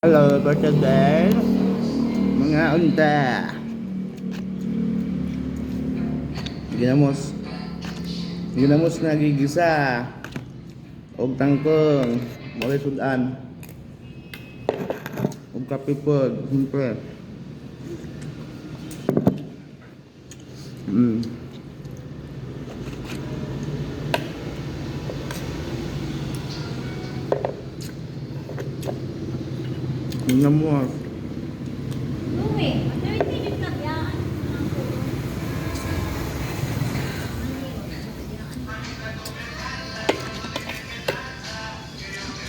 Hello, birthday mga unta. Ginamos. Ginamos na gigisa. Og tangkong. Muli sudan. Og kape pod. Siyempre. Ginamos.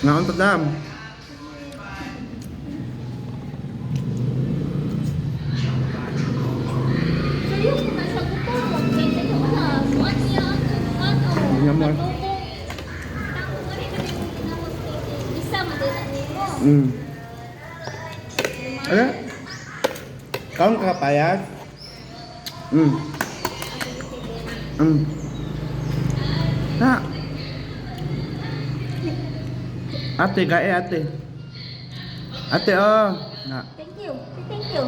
Ngaon tadam. Ginamos. Ada? Kamu kakapayat? Nak. Ate gae ate. Ate oh. Nak. Thank you. Thank you.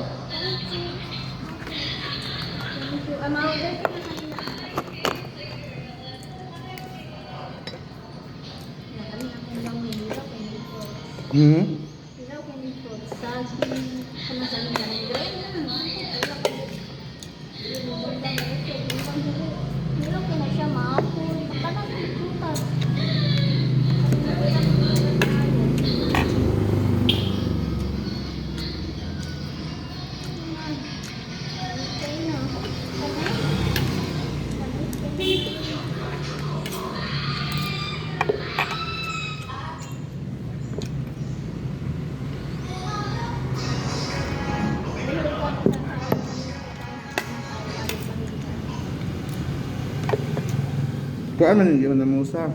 Kuan man hindi man na musa.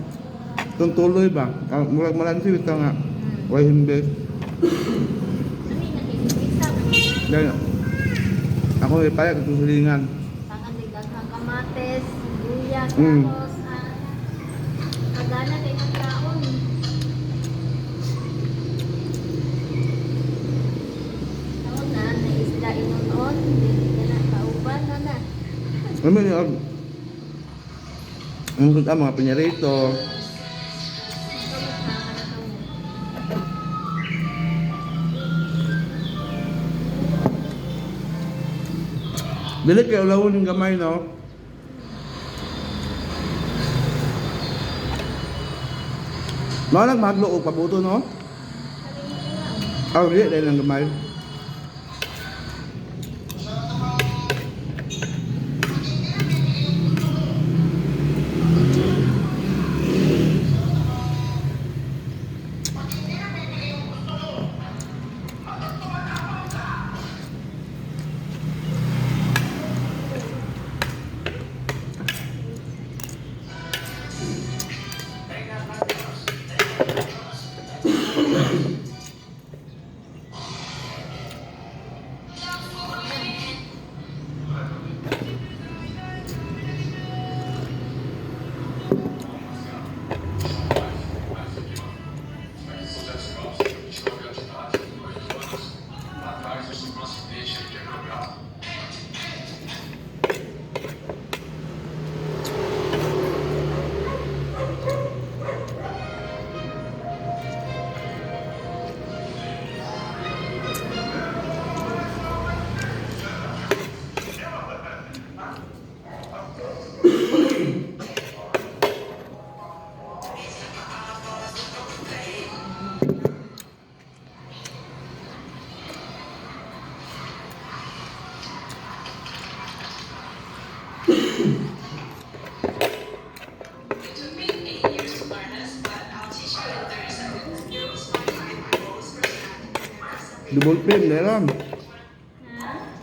Itong tuloy ba? Murag malansi ito nga. Why himbes? Dahil ako may payag itong silingan. Kamates, luya, tapos kagana kay magkaon. Taon na, na isda inon-on, hindi na kauban na. Ano ba yun? Ang mga pinyarito. Dili kayo lawon yung gamay, no? Maglo o pabuto, no? Di dahil ang gamay. Double pay meron.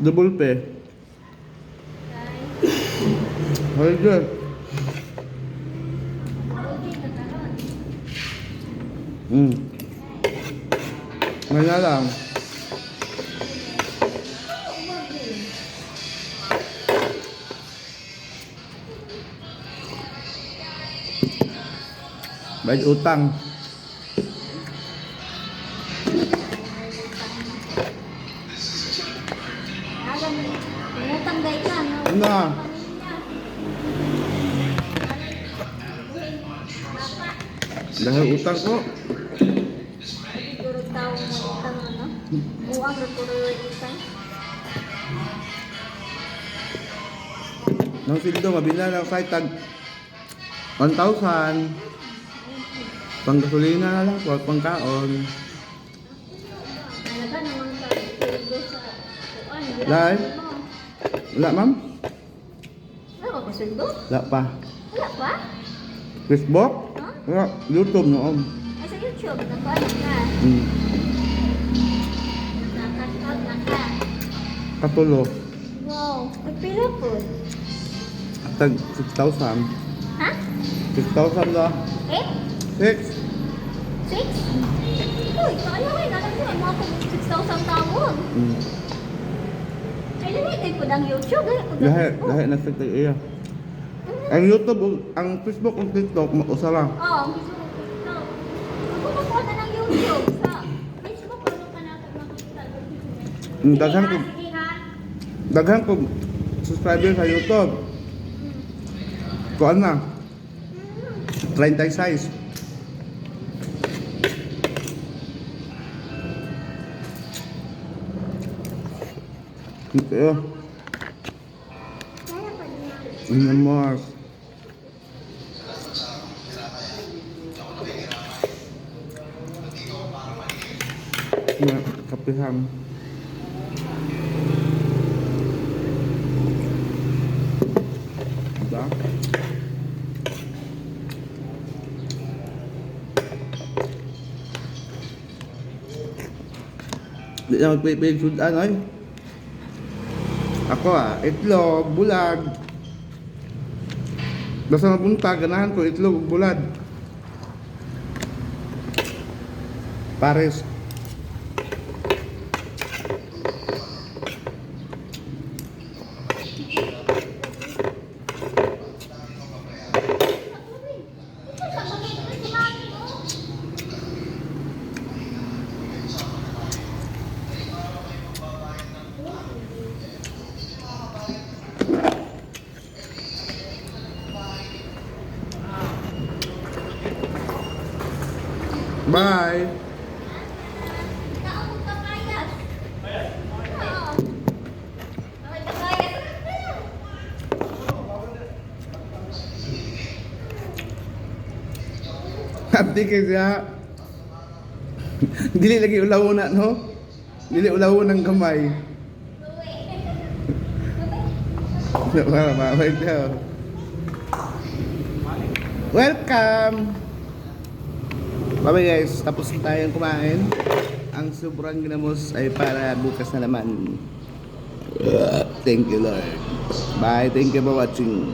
Double pay. Very good. Ngayon lang. Bayad utang. na. Dahil utang ko. Siguro taong mo utang ano? Buwang na puro utang. Nang sildo, mabila lang kahit tag 1,000. Pang gasolina na lang, huwag pang kaon. Talaga naman tayo sa kuan. Live? Wala, ma'am? Wala ka sweldo? Wala pa. Wala pa? Facebook? Huh? Wala. YouTube noon. Ay, sa YouTube, nagkuhan ka. Hmm. Nakakat na ka. Katulo. Wow, nagpila po. Tag 6,000. Ha? 6,000 la. 8? 6. 6? Uy, kaya kayo, nalagyan mo ako 6,000 taon. Hmm. Ay, limited po ng YouTube. Lahat na sa iya. Ang YouTube, ang Facebook, ang TikTok, usa lang. Oo, ang gusto ko ito. Ako makuha na ng YouTube sa Facebook, ano ka natin makikita. Daghan ko, Sige ha. daghan ko subscriber sa YouTube. Kuan na. 36. Ito. Kaya pa din. Ano mo? Na kapihan. Diba? Di na magpipig sudan ay. Ako itlog, bulag. Basta napunta, ganahan ko itlog ug bulad. Pares. Bye. Naabot ka kayat. Oo. Okay, kayat. Abdi kay siya. Dili lagi ulaw na no. Dili ulaw ng gamay. Bye daw. Welcome. Bye guys, tapos na tayong kumain. Ang sobrang ginamos ay para bukas na naman. Thank you Lord. Bye, thank you for watching.